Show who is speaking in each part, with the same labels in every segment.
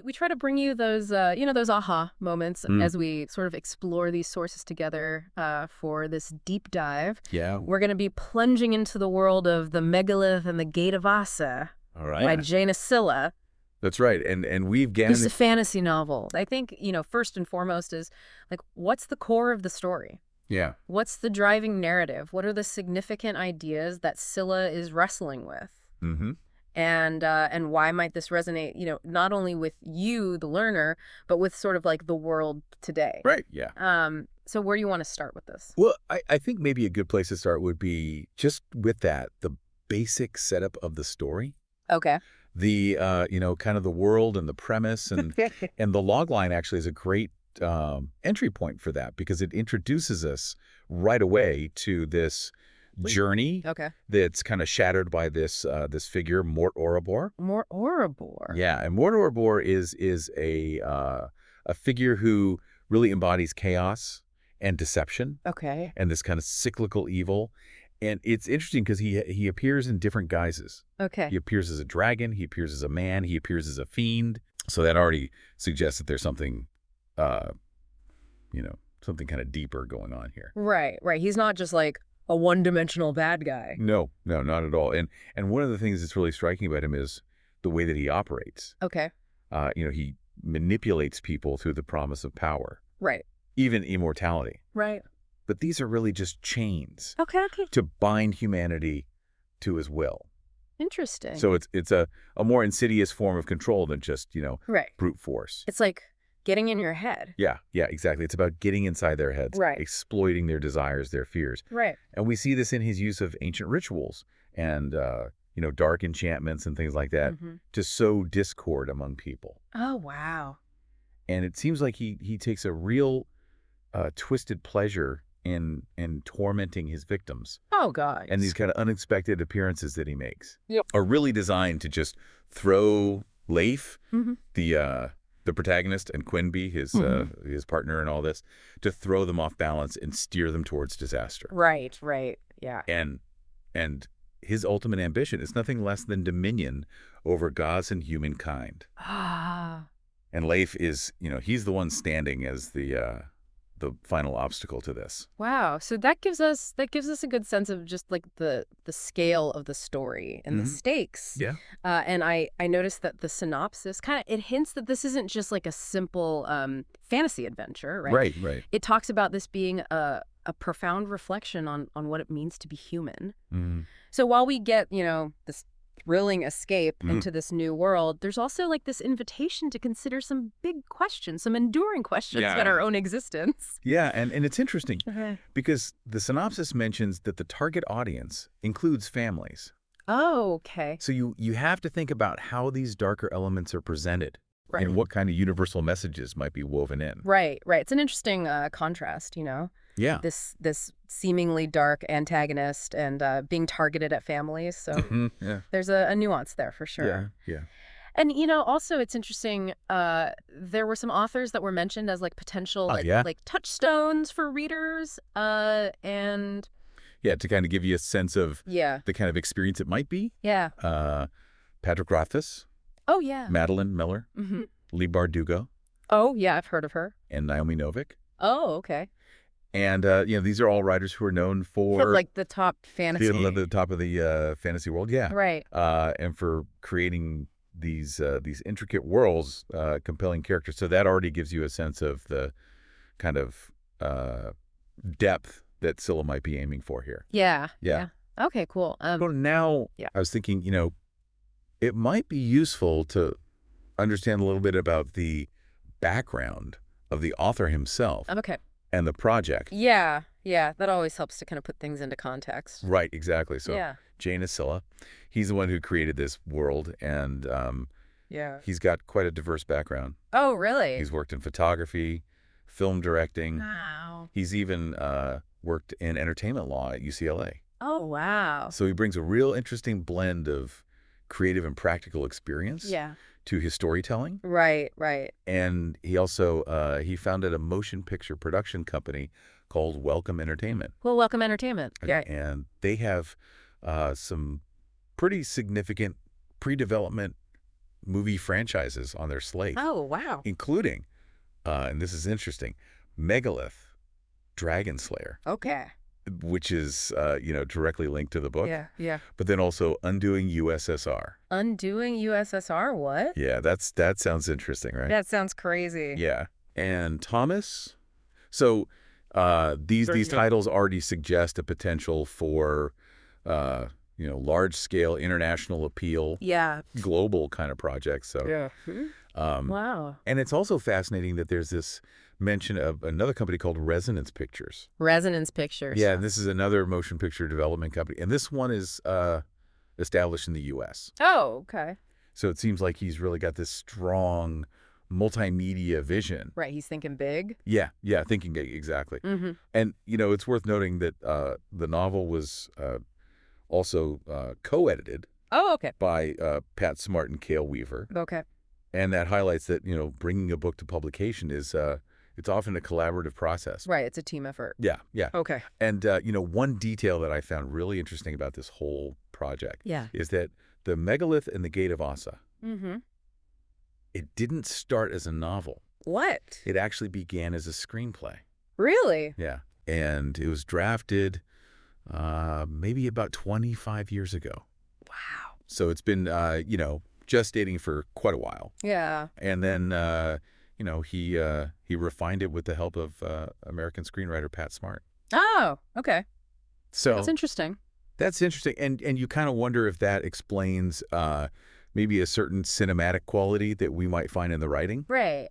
Speaker 1: We try to bring you those, those aha moments as we sort of explore these sources together for this deep dive.
Speaker 2: Yeah.
Speaker 1: We're going to be plunging into the world of the Megalith and the Gate of Aasa by Jaina Silla.
Speaker 2: That's right. And we've gathered...
Speaker 1: This is a fantasy novel. I think, first and foremost is, like, what's the core of the story?
Speaker 2: Yeah.
Speaker 1: What's the driving narrative? What are the significant ideas that Silla is wrestling with?
Speaker 2: Mm-hmm.
Speaker 1: And why might this resonate, not only with you, the learner, but with sort of like the world today?
Speaker 2: Right, yeah.
Speaker 1: So where do you want to start with this?
Speaker 2: Well, I think maybe a good place to start would be just with that, the basic setup of the story.
Speaker 1: Okay.
Speaker 2: The, kind of the world and the premise and and the log line actually is a great entry point for that because it introduces us right away to this journey that's kind of shattered by this this figure, Mort Orobor.
Speaker 1: Mort Orobor.
Speaker 2: Yeah, and Mort Orobor is a figure who really embodies chaos and deception.
Speaker 1: Okay.
Speaker 2: And this kind of cyclical evil. And it's interesting because he appears in different guises.
Speaker 1: Okay.
Speaker 2: He appears as a dragon, he appears as a man, he appears as a fiend. So that already suggests that there's something something kind of deeper going on here.
Speaker 1: Right. He's not just like a one-dimensional bad guy.
Speaker 2: No, not at all. And one of the things that's really striking about him is the way that he operates.
Speaker 1: Okay.
Speaker 2: He manipulates people through the promise of power.
Speaker 1: Right.
Speaker 2: Even immortality.
Speaker 1: Right.
Speaker 2: But these are really just chains.
Speaker 1: Okay.
Speaker 2: To bind humanity to his will.
Speaker 1: Interesting.
Speaker 2: So it's a more insidious form of control than just, brute force.
Speaker 1: It's like getting in your head.
Speaker 2: Yeah, exactly. It's about getting inside their heads,
Speaker 1: right,
Speaker 2: exploiting their desires, their fears.
Speaker 1: Right.
Speaker 2: And we see this in his use of ancient rituals and, dark enchantments and things like that to sow discord among people.
Speaker 1: Oh, wow.
Speaker 2: And it seems like he takes a real twisted pleasure in tormenting his victims.
Speaker 1: Oh, God.
Speaker 2: And these kind of unexpected appearances that he makes are really designed to just throw Leif, the protagonist, and Quinby, his partner and all this, to throw them off balance and steer them towards disaster.
Speaker 1: Right, yeah.
Speaker 2: And his ultimate ambition is nothing less than dominion over gods and humankind.
Speaker 1: Ah.
Speaker 2: And Leif is, he's the one standing as the final obstacle to this.
Speaker 1: Wow. So that gives us a good sense of just like the scale of the story and the stakes.
Speaker 2: Yeah.
Speaker 1: And I noticed that the synopsis it hints that this isn't just like a simple fantasy adventure, right?
Speaker 2: Right.
Speaker 1: It talks about this being a profound reflection on what it means to be human. So while we get, this thrilling escape into this new world, there's also like this invitation to consider some big questions, some enduring questions about our own existence.
Speaker 2: Yeah, and it's interesting because the synopsis mentions that the target audience includes families.
Speaker 1: Oh, okay.
Speaker 2: So you have to think about how these darker elements are presented and what kind of universal messages might be woven in.
Speaker 1: Right. It's an interesting contrast,
Speaker 2: Yeah.
Speaker 1: This seemingly dark antagonist and being targeted at families. So there's a nuance there for sure.
Speaker 2: Yeah.
Speaker 1: And, also it's interesting, there were some authors that were mentioned as like potential like touchstones for readers and...
Speaker 2: Yeah, to kind of give you a sense of the kind of experience it might be.
Speaker 1: Yeah.
Speaker 2: Patrick Rothfuss.
Speaker 1: Oh, yeah.
Speaker 2: Madeline Miller. Leigh Bardugo.
Speaker 1: Oh, yeah, I've heard of her.
Speaker 2: And Naomi Novik.
Speaker 1: Oh, okay.
Speaker 2: And, these are all writers who are known for...
Speaker 1: like the top fantasy.
Speaker 2: The top of the fantasy world, yeah.
Speaker 1: Right.
Speaker 2: And for creating these intricate worlds, compelling characters. So that already gives you a sense of the kind of depth that Silla might be aiming for here.
Speaker 1: Yeah. Okay, cool.
Speaker 2: So now I was thinking, it might be useful to understand a little bit about the background of the author himself.
Speaker 1: Okay.
Speaker 2: And the project.
Speaker 1: Yeah. That always helps to kind of put things into context.
Speaker 2: Right, exactly. So Jaina Silla, he's the one who created this world, and he's got quite a diverse background.
Speaker 1: Oh, really?
Speaker 2: He's worked in photography, film directing.
Speaker 1: Wow.
Speaker 2: He's even worked in entertainment law at UCLA.
Speaker 1: Oh, wow.
Speaker 2: So he brings a real interesting blend of creative and practical experience to his storytelling.
Speaker 1: Right.
Speaker 2: And he also, he founded a motion picture production company called Welcome Entertainment.
Speaker 1: Well, Welcome Entertainment. Yeah.
Speaker 2: And they have some pretty significant pre-development movie franchises on their slate,
Speaker 1: Oh, wow.
Speaker 2: including, and this is interesting, Megalith, Dragon Slayer,
Speaker 1: Okay.
Speaker 2: which is, directly linked to the book.
Speaker 1: Yeah, yeah.
Speaker 2: But then also Undoing USSR.
Speaker 1: Undoing USSR, what?
Speaker 2: Yeah, that sounds interesting, right?
Speaker 1: That sounds crazy.
Speaker 2: Yeah. And Thomas? So these titles already suggest a potential for, large-scale international appeal,
Speaker 1: Yeah.
Speaker 2: global kind of projects. So,
Speaker 1: Yeah. Wow.
Speaker 2: and it's also fascinating that there's this mention of another company called Resonance Pictures.
Speaker 1: Resonance Pictures.
Speaker 2: Yeah, and this is another motion picture development company. And this one is established in the U.S.
Speaker 1: Oh, okay.
Speaker 2: So it seems like he's really got this strong multimedia vision.
Speaker 1: Right, he's thinking big.
Speaker 2: Yeah, thinking exactly.
Speaker 1: Mm-hmm.
Speaker 2: And, it's worth noting that the novel was also co-edited
Speaker 1: Oh, okay.
Speaker 2: by Pat Smart and Cale Weaver.
Speaker 1: Okay.
Speaker 2: And that highlights that, bringing a book to publication is it's often a collaborative process.
Speaker 1: Right, it's a team effort.
Speaker 2: Yeah.
Speaker 1: Okay.
Speaker 2: And, one detail that I found really interesting about this whole project is that the Megalith and the Gate of Aasa,
Speaker 1: Mm-hmm.
Speaker 2: it didn't start as a novel.
Speaker 1: What?
Speaker 2: It actually began as a screenplay.
Speaker 1: Really?
Speaker 2: Yeah. And it was drafted maybe about 25 years ago.
Speaker 1: Wow.
Speaker 2: So it's been, gestating for quite a while.
Speaker 1: Yeah.
Speaker 2: And then, he refined it with the help of American screenwriter Pat Smart.
Speaker 1: Oh, okay.
Speaker 2: So
Speaker 1: That's interesting.
Speaker 2: That's interesting. And you kind of wonder if that explains maybe a certain cinematic quality that we might find in the writing.
Speaker 1: Right.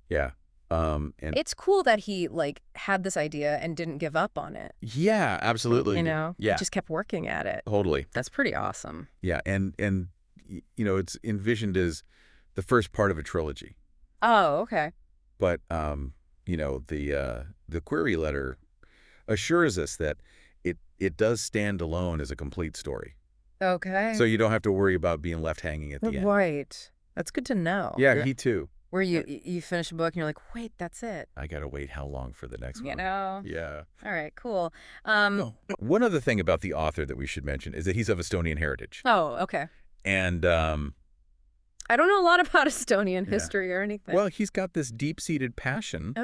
Speaker 2: Yeah. And
Speaker 1: It's cool that he had this idea and didn't give up on it.
Speaker 2: yeah, absolutely.
Speaker 1: Yeah. He just kept working at it.
Speaker 2: Totally.
Speaker 1: That's pretty awesome.
Speaker 2: Yeah. And it's envisioned as the first part of a trilogy.
Speaker 1: Oh, okay.
Speaker 2: But, the query letter assures us that it does stand alone as a complete story.
Speaker 1: Okay.
Speaker 2: So you don't have to worry about being left hanging at the end.
Speaker 1: Right. That's good to know.
Speaker 2: Yeah, he too.
Speaker 1: Where you finish a book and you're like, wait, that's it.
Speaker 2: I got to wait how long for the next one? Yeah.
Speaker 1: All right, cool.
Speaker 2: One other thing about the author that we should mention is that he's of Estonian heritage.
Speaker 1: Oh, okay.
Speaker 2: And
Speaker 1: I don't know a lot about Estonian history or anything.
Speaker 2: well, he's got this deep-seated passion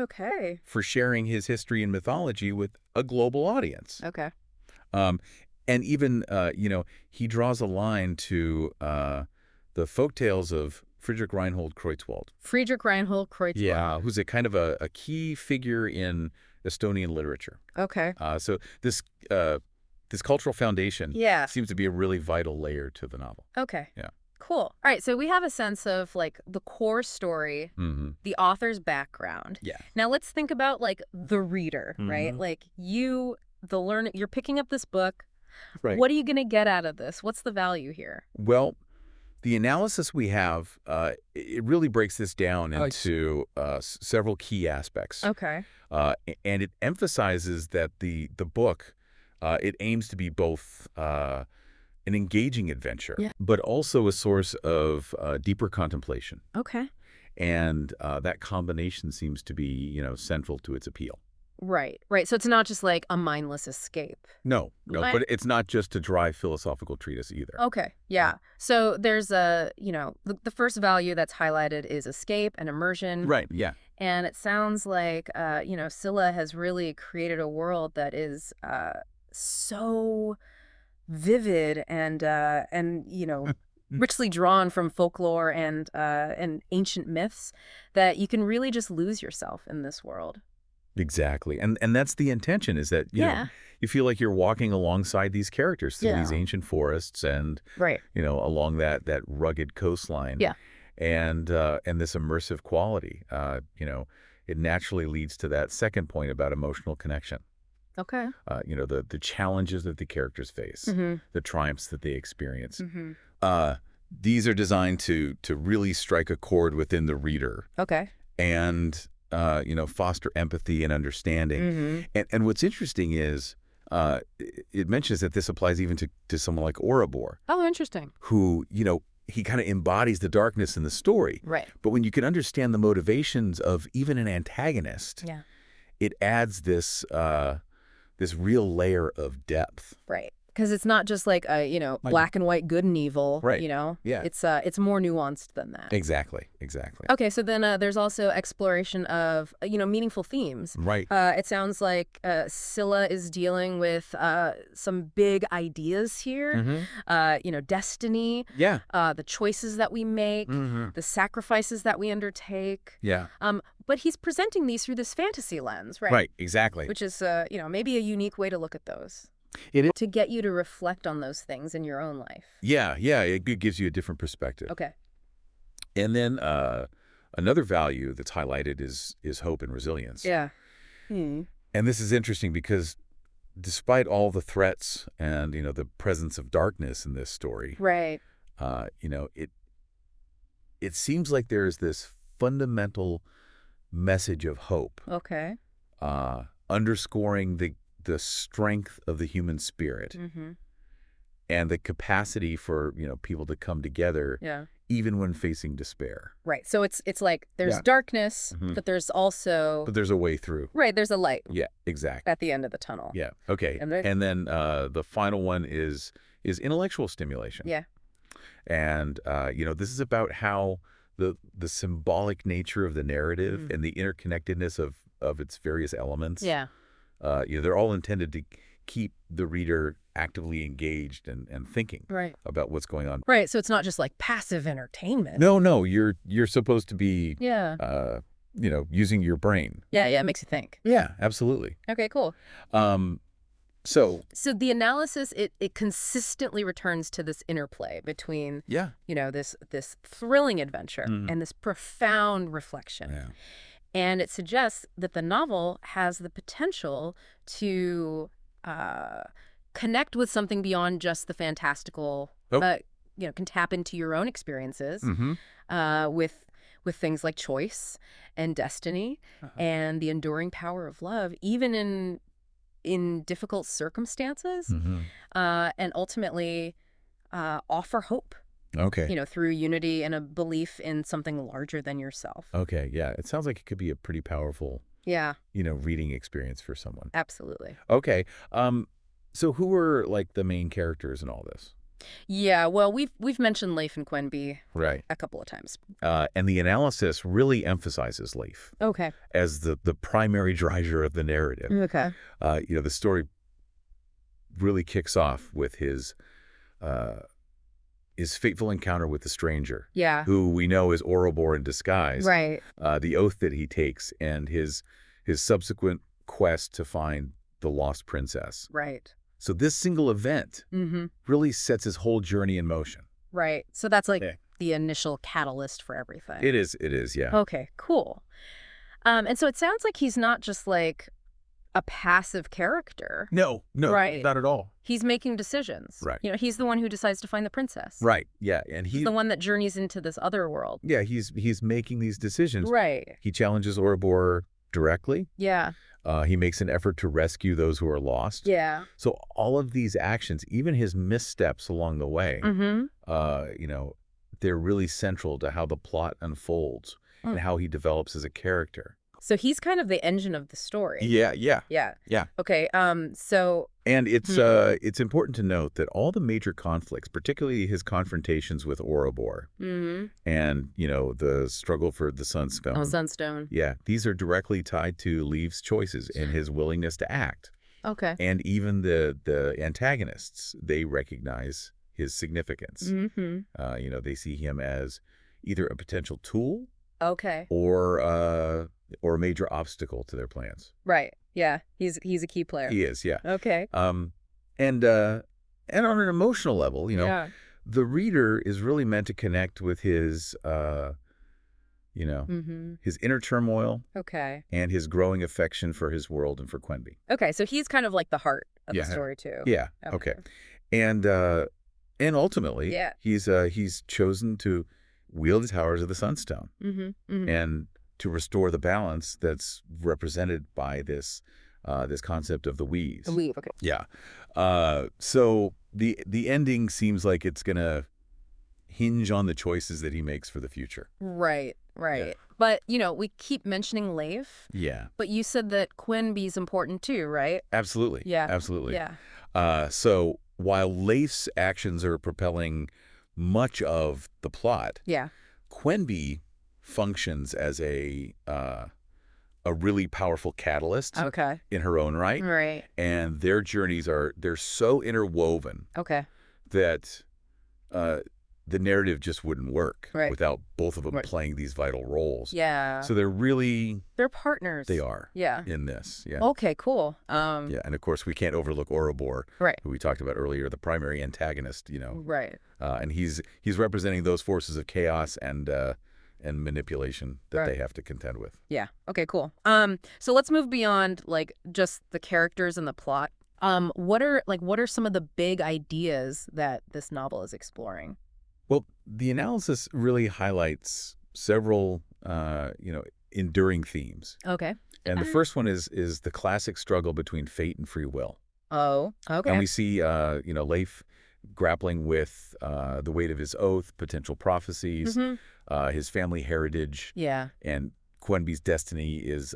Speaker 2: for sharing his history and mythology with a global audience.
Speaker 1: Okay.
Speaker 2: And even, he draws a line to the folktales of Friedrich Reinhold Kreutzwald.
Speaker 1: Friedrich Reinhold Kreutzwald.
Speaker 2: Yeah, who's a kind of a key figure in Estonian literature.
Speaker 1: Okay.
Speaker 2: So this cultural foundation seems to be a really vital layer to the novel.
Speaker 1: Okay.
Speaker 2: Yeah.
Speaker 1: Cool. All right, so we have a sense of the core story, the author's background.
Speaker 2: Yeah.
Speaker 1: Now let's think about the reader, right? The learner, you're picking up this book.
Speaker 2: Right.
Speaker 1: What are you going to get out of this? What's the value here?
Speaker 2: Well, the analysis we have, it really breaks this down into several key aspects.
Speaker 1: Okay.
Speaker 2: And it emphasizes that the book, it aims to be both an engaging adventure, but also a source of deeper contemplation.
Speaker 1: Okay.
Speaker 2: And that combination seems to be, central to its appeal.
Speaker 1: Right. So it's not just a mindless escape.
Speaker 2: No, but it's not just a dry philosophical treatise either.
Speaker 1: Okay. Yeah. So there's the first value that's highlighted is escape and immersion.
Speaker 2: Right. Yeah.
Speaker 1: And it sounds like, Scylla has really created a world that is so vivid and richly drawn from folklore and ancient myths that you can really just lose yourself in this world.
Speaker 2: Exactly. And that's the intention, is that, you feel like you're walking alongside these characters through these ancient forests and, along that rugged coastline. Yeah. And this immersive quality, it naturally leads to that second point about emotional connection.
Speaker 1: Okay.
Speaker 2: The challenges that the characters face, the triumphs that they experience. These are designed to really strike a chord within the reader.
Speaker 1: Okay.
Speaker 2: And foster empathy and understanding. And what's interesting is it mentions that this applies even to someone like Ouroboros.
Speaker 1: Oh, interesting.
Speaker 2: Who, he kind of embodies the darkness in the story.
Speaker 1: Right.
Speaker 2: But when you can understand the motivations of even an antagonist, it adds this real layer of depth.
Speaker 1: Right. Because it's not just like a, black and white good and evil,
Speaker 2: Right.
Speaker 1: Yeah. It's more nuanced than that.
Speaker 2: Exactly.
Speaker 1: Okay, so then there's also exploration of, meaningful themes.
Speaker 2: Right.
Speaker 1: It sounds like Scylla is dealing with some big ideas here. Destiny.
Speaker 2: Yeah.
Speaker 1: The choices that we make, the sacrifices that we undertake.
Speaker 2: Yeah.
Speaker 1: But he's presenting these through this fantasy lens, right?
Speaker 2: Right. Exactly.
Speaker 1: Which is, maybe a unique way to look at those.
Speaker 2: It is.
Speaker 1: To get you to reflect on those things in your own life.
Speaker 2: Yeah. It gives you a different perspective.
Speaker 1: Okay.
Speaker 2: And then another value that's highlighted is hope and resilience.
Speaker 1: Yeah.
Speaker 2: And this is interesting because despite all the threats and, the presence of darkness in this story,
Speaker 1: right.
Speaker 2: It seems like there's this fundamental message of hope.
Speaker 1: Okay.
Speaker 2: Underscoring the strength of the human spirit and the capacity for, people to come together even when facing despair.
Speaker 1: Right. So it's like there's darkness, but there's also...
Speaker 2: But there's a way through.
Speaker 1: Right. There's a light.
Speaker 2: Yeah, exactly.
Speaker 1: At the end of the tunnel.
Speaker 2: Yeah. Okay. And then the final one is intellectual stimulation.
Speaker 1: Yeah.
Speaker 2: And, this is about how the symbolic nature of the narrative and the interconnectedness of its various elements.
Speaker 1: Yeah.
Speaker 2: They're all intended to keep the reader actively engaged and thinking about what's going on.
Speaker 1: Right. So it's not just like passive entertainment.
Speaker 2: No. You're supposed to be, using your brain.
Speaker 1: Yeah. It makes you think.
Speaker 2: Yeah, absolutely.
Speaker 1: Okay, cool.
Speaker 2: So
Speaker 1: the analysis, it consistently returns to this interplay between, this thrilling adventure and this profound reflection.
Speaker 2: Yeah.
Speaker 1: And it suggests that the novel has the potential to connect with something beyond just the fantastical, but, can tap into your own experiences with things like choice and destiny and the enduring power of love, even in difficult circumstances, and ultimately offer hope.
Speaker 2: Okay.
Speaker 1: Through unity and a belief in something larger than yourself.
Speaker 2: Okay, yeah. It sounds like it could be a pretty powerful, reading experience for someone.
Speaker 1: Absolutely.
Speaker 2: Okay. So who were like the main characters in all this?
Speaker 1: Yeah, well, we've mentioned Leif and Quenby a couple of times.
Speaker 2: And the analysis really emphasizes Leif.
Speaker 1: Okay.
Speaker 2: As the primary driver of the narrative.
Speaker 1: Okay.
Speaker 2: The story really kicks off with his fateful encounter with the stranger.
Speaker 1: Yeah.
Speaker 2: Who we know is Ouroboros in disguise.
Speaker 1: Right.
Speaker 2: The oath that he takes and his subsequent quest to find the lost princess.
Speaker 1: Right.
Speaker 2: So this single event really sets his whole journey in motion.
Speaker 1: Right. So that's like the initial catalyst for everything.
Speaker 2: It is, yeah.
Speaker 1: Okay, cool. And so it sounds like he's not just like a passive character.
Speaker 2: No, not at all.
Speaker 1: He's making decisions.
Speaker 2: Right.
Speaker 1: He's the one who decides to find the princess.
Speaker 2: Right, yeah. And
Speaker 1: he's the one that journeys into this other world.
Speaker 2: Yeah, he's making these decisions.
Speaker 1: Right.
Speaker 2: He challenges Ouroboros directly.
Speaker 1: Yeah.
Speaker 2: He makes an effort to rescue those who are lost.
Speaker 1: Yeah.
Speaker 2: So all of these actions, even his missteps along the way, they're really central to how the plot unfolds and how he develops as a character.
Speaker 1: So he's kind of the engine of the story.
Speaker 2: Yeah.
Speaker 1: Okay. So.
Speaker 2: And it's important to note that all the major conflicts, particularly his confrontations with Ouroboros, and the struggle for the Sunstone.
Speaker 1: Oh, Sunstone.
Speaker 2: Yeah, these are directly tied to Leif's choices and his willingness to act.
Speaker 1: Okay.
Speaker 2: And even the antagonists, they recognize his significance. They see him as either a potential tool.
Speaker 1: Okay.
Speaker 2: Or a major obstacle to their plans.
Speaker 1: Right. Yeah. He's a key player.
Speaker 2: He is, yeah.
Speaker 1: Okay.
Speaker 2: And on an emotional level, the reader is really meant to connect with his his inner turmoil.
Speaker 1: Okay.
Speaker 2: And his growing affection for his world and for Quenby.
Speaker 1: Okay, so he's kind of like the heart of the story too.
Speaker 2: Yeah. Okay. And ultimately, he's chosen to wield the towers of the Sunstone and to restore the balance that's represented by this concept of the weave.
Speaker 1: The weave, okay.
Speaker 2: Yeah. So the ending seems like it's gonna hinge on the choices that he makes for the future.
Speaker 1: Right. Yeah. But we keep mentioning Leif.
Speaker 2: Yeah.
Speaker 1: But you said that Quenby's important too, right?
Speaker 2: Absolutely.
Speaker 1: Yeah.
Speaker 2: Absolutely.
Speaker 1: Yeah.
Speaker 2: So while Leif's actions are propelling much of the plot,
Speaker 1: Yeah.
Speaker 2: Quenby functions as a really powerful catalyst
Speaker 1: Okay.
Speaker 2: in her own right.
Speaker 1: Right.
Speaker 2: And their journeys they're so interwoven
Speaker 1: Okay.
Speaker 2: that the narrative just wouldn't work
Speaker 1: Right.
Speaker 2: without both of them
Speaker 1: Right.
Speaker 2: playing these vital roles.
Speaker 1: Yeah.
Speaker 2: So
Speaker 1: They're partners.
Speaker 2: they are
Speaker 1: Yeah.
Speaker 2: in this. Yeah.
Speaker 1: Okay, cool.
Speaker 2: Yeah. And of course, we can't overlook Ouroboros,
Speaker 1: Right.
Speaker 2: who we talked about earlier, the primary antagonist,
Speaker 1: Right.
Speaker 2: and he's representing those forces of chaos and manipulation that they have to contend with.
Speaker 1: Yeah. Okay, cool. So let's move beyond like just the characters and the plot. What are some of the big ideas that this novel is exploring?
Speaker 2: Well, the analysis really highlights several, enduring themes.
Speaker 1: Okay.
Speaker 2: And the first one is the classic struggle between fate and free will.
Speaker 1: Oh, okay.
Speaker 2: And we see, Leif grappling with the weight of his oath, potential prophecies, his family heritage.
Speaker 1: Yeah.
Speaker 2: And Quenby's destiny is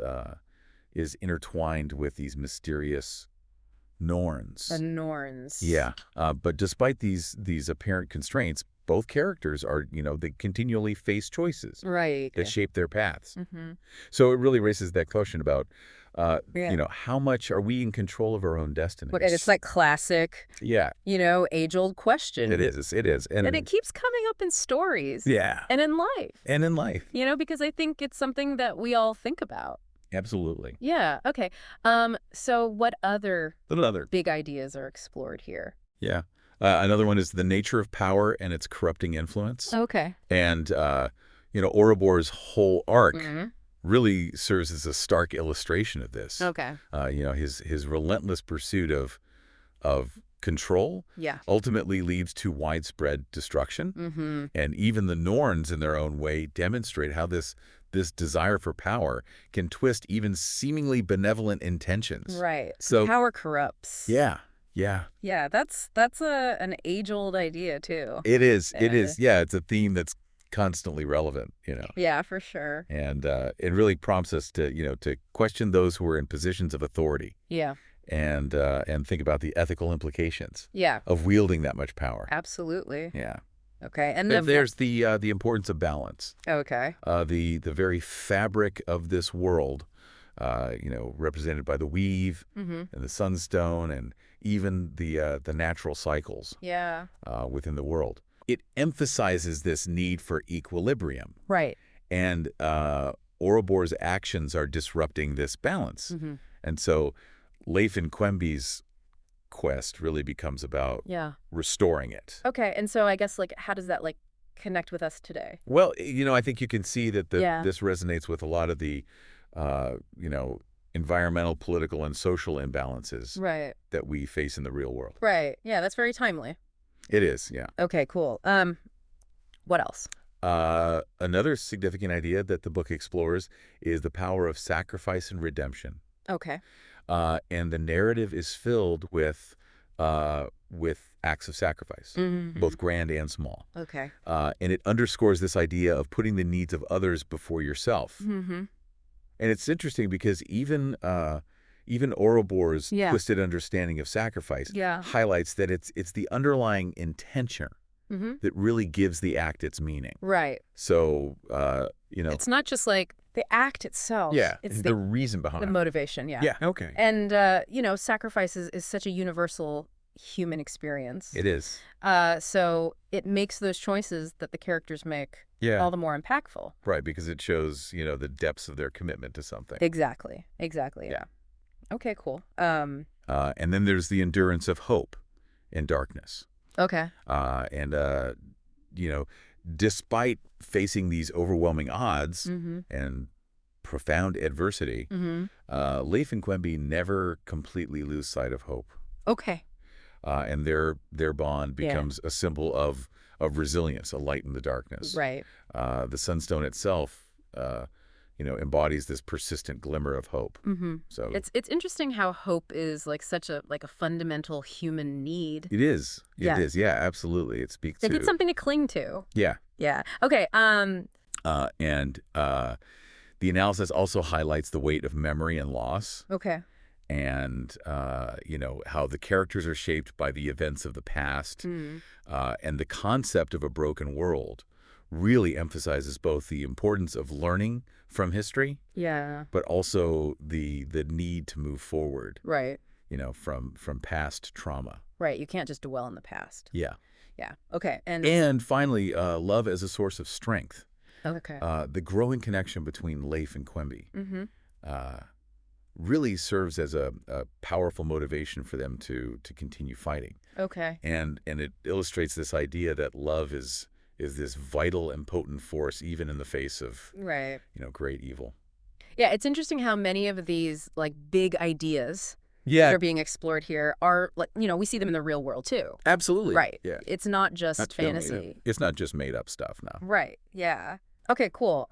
Speaker 2: intertwined with these mysterious Norns.
Speaker 1: The Norns.
Speaker 2: Yeah. But despite these apparent constraints, both characters are, they continually face choices
Speaker 1: Right.
Speaker 2: that shape their paths.
Speaker 1: Mm-hmm.
Speaker 2: So it really raises that question about,
Speaker 1: Yeah.
Speaker 2: how much are we in control of our own destiny?
Speaker 1: And it's like classic,
Speaker 2: Yeah,
Speaker 1: age-old question.
Speaker 2: it is. It is.
Speaker 1: And it keeps coming up in stories.
Speaker 2: Yeah.
Speaker 1: And in life.
Speaker 2: And in life.
Speaker 1: Because I think it's something that we all think about.
Speaker 2: Absolutely.
Speaker 1: Yeah. Okay. So what other
Speaker 2: Another.
Speaker 1: big ideas are explored here?
Speaker 2: Yeah. Another one is the nature of power and its corrupting influence.
Speaker 1: Okay.
Speaker 2: And, Ouroboros' whole arc
Speaker 1: Mm-hmm.
Speaker 2: really serves as a stark illustration of this.
Speaker 1: Okay.
Speaker 2: His relentless pursuit of control
Speaker 1: Yeah.
Speaker 2: ultimately leads to widespread destruction.
Speaker 1: Mm-hmm.
Speaker 2: And even the Norns, in their own way, demonstrate how this desire for power can twist even seemingly benevolent intentions.
Speaker 1: Right.
Speaker 2: So
Speaker 1: Power corrupts.
Speaker 2: yeah. Yeah.
Speaker 1: Yeah, that's an age-old idea too.
Speaker 2: It is. It is. Yeah, it's a theme that's constantly relevant,
Speaker 1: Yeah, for sure.
Speaker 2: And it really prompts us to question those who are in positions of authority.
Speaker 1: Yeah.
Speaker 2: And think about the ethical implications
Speaker 1: Yeah.
Speaker 2: of wielding that much power.
Speaker 1: Absolutely.
Speaker 2: Yeah.
Speaker 1: Okay. And
Speaker 2: There's the importance of balance.
Speaker 1: Okay.
Speaker 2: The very fabric of this world, represented by the weave
Speaker 1: Mm-hmm.
Speaker 2: and the sunstone and even the natural cycles
Speaker 1: Yeah.
Speaker 2: within the world. It emphasizes this need for equilibrium.
Speaker 1: Right.
Speaker 2: And Ouroboros' actions are disrupting this balance.
Speaker 1: Mm-hmm.
Speaker 2: And so Leif and Quenby's quest really becomes about restoring it.
Speaker 1: Okay. And so I guess how does that connect with us today?
Speaker 2: Well, I think you can see that this resonates with a lot of the, environmental, political, and social imbalances
Speaker 1: Right.
Speaker 2: that we face in the real world.
Speaker 1: Right. Yeah, that's very timely.
Speaker 2: It is, yeah.
Speaker 1: Okay, cool. What else?
Speaker 2: Another significant idea that the book explores is the power of sacrifice and redemption.
Speaker 1: Okay.
Speaker 2: And the narrative is filled with acts of sacrifice,
Speaker 1: Mm-hmm.
Speaker 2: both grand and small.
Speaker 1: Okay.
Speaker 2: And it underscores this idea of putting the needs of others before yourself.
Speaker 1: Mm-hmm.
Speaker 2: And it's interesting because even Ouroboros'
Speaker 1: Yeah.
Speaker 2: twisted understanding of sacrifice
Speaker 1: Yeah.
Speaker 2: highlights that it's the underlying intention
Speaker 1: Mm-hmm.
Speaker 2: that really gives the act its meaning.
Speaker 1: Right.
Speaker 2: So,
Speaker 1: It's not just the act itself.
Speaker 2: yeah,
Speaker 1: It's
Speaker 2: the reason behind
Speaker 1: the
Speaker 2: it.
Speaker 1: motivation. Yeah.
Speaker 2: Yeah, okay.
Speaker 1: And, sacrifice is such a universal human experience.
Speaker 2: It is.
Speaker 1: So it makes those choices that the characters make
Speaker 2: Yeah.
Speaker 1: all the more impactful.
Speaker 2: Right, because it shows, the depths of their commitment to something.
Speaker 1: Exactly. Yeah. Okay, cool.
Speaker 2: And then there's the endurance of hope in darkness.
Speaker 1: Okay.
Speaker 2: Despite facing these overwhelming odds
Speaker 1: Mm-hmm.
Speaker 2: and profound adversity,
Speaker 1: Mm-hmm.
Speaker 2: Leif and Quenby never completely lose sight of hope.
Speaker 1: Okay.
Speaker 2: And their bond becomes a symbol of resilience, a light in the darkness.
Speaker 1: Right.
Speaker 2: The sunstone itself, embodies this persistent glimmer of hope.
Speaker 1: Mm-hmm.
Speaker 2: So
Speaker 1: It's interesting how hope is such a fundamental human need.
Speaker 2: it is.
Speaker 1: Yeah.
Speaker 2: It is. Yeah, absolutely. It speaks
Speaker 1: Like
Speaker 2: to
Speaker 1: it's something to cling to.
Speaker 2: Yeah.
Speaker 1: Yeah. Okay.
Speaker 2: And the analysis also highlights the weight of memory and loss.
Speaker 1: Okay.
Speaker 2: and, how the characters are shaped by the events of the past, and the concept of a broken world really emphasizes both the importance of learning from history,
Speaker 1: Yeah.
Speaker 2: but also the need to move forward,
Speaker 1: Right.
Speaker 2: from past trauma.
Speaker 1: Right. You can't just dwell in the past.
Speaker 2: Yeah.
Speaker 1: Yeah. Okay.
Speaker 2: And finally, love as a source of strength.
Speaker 1: Okay.
Speaker 2: The growing connection between Leif and Quimby
Speaker 1: Mm-hmm.
Speaker 2: really serves as a powerful motivation for them to continue fighting.
Speaker 1: Okay.
Speaker 2: And it illustrates this idea that love is this vital and potent force even in the face of,
Speaker 1: Right.
Speaker 2: great evil.
Speaker 1: Yeah, it's interesting how many of these like big ideas that
Speaker 2: Yeah,
Speaker 1: are being explored here are like, we see them in the real world too.
Speaker 2: absolutely.
Speaker 1: Right.
Speaker 2: Yeah.
Speaker 1: It's not just
Speaker 2: Not made up.
Speaker 1: fantasy.
Speaker 2: It's not just made up stuff now.
Speaker 1: Right. Yeah. Okay, cool.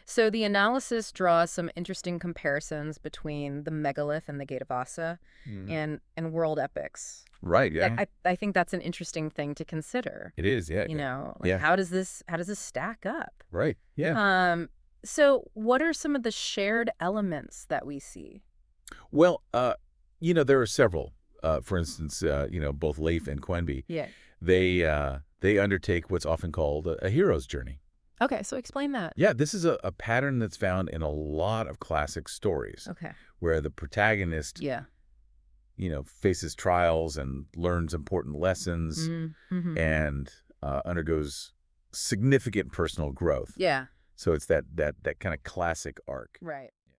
Speaker 1: So the analysis draws some interesting comparisons between the Megalith and the Gate of Aasa and world epics.
Speaker 2: Right, yeah.
Speaker 1: I think that's an interesting thing to consider.
Speaker 2: It is, yeah. Yeah.
Speaker 1: How does this stack up?
Speaker 2: Right, yeah.
Speaker 1: So what are some of the shared elements that we see?
Speaker 2: Well, there are several. For instance, both Leif and Quenby,
Speaker 1: Yeah.
Speaker 2: they undertake what's often called a hero's journey.
Speaker 1: Okay, so explain that.
Speaker 2: Yeah, this is a pattern that's found in a lot of classic stories
Speaker 1: Okay.
Speaker 2: where the protagonist,
Speaker 1: Yeah.
Speaker 2: faces trials and learns important lessons
Speaker 1: Mm-hmm.
Speaker 2: and undergoes significant personal growth.
Speaker 1: Yeah.
Speaker 2: So it's that kind of classic arc.
Speaker 1: Right.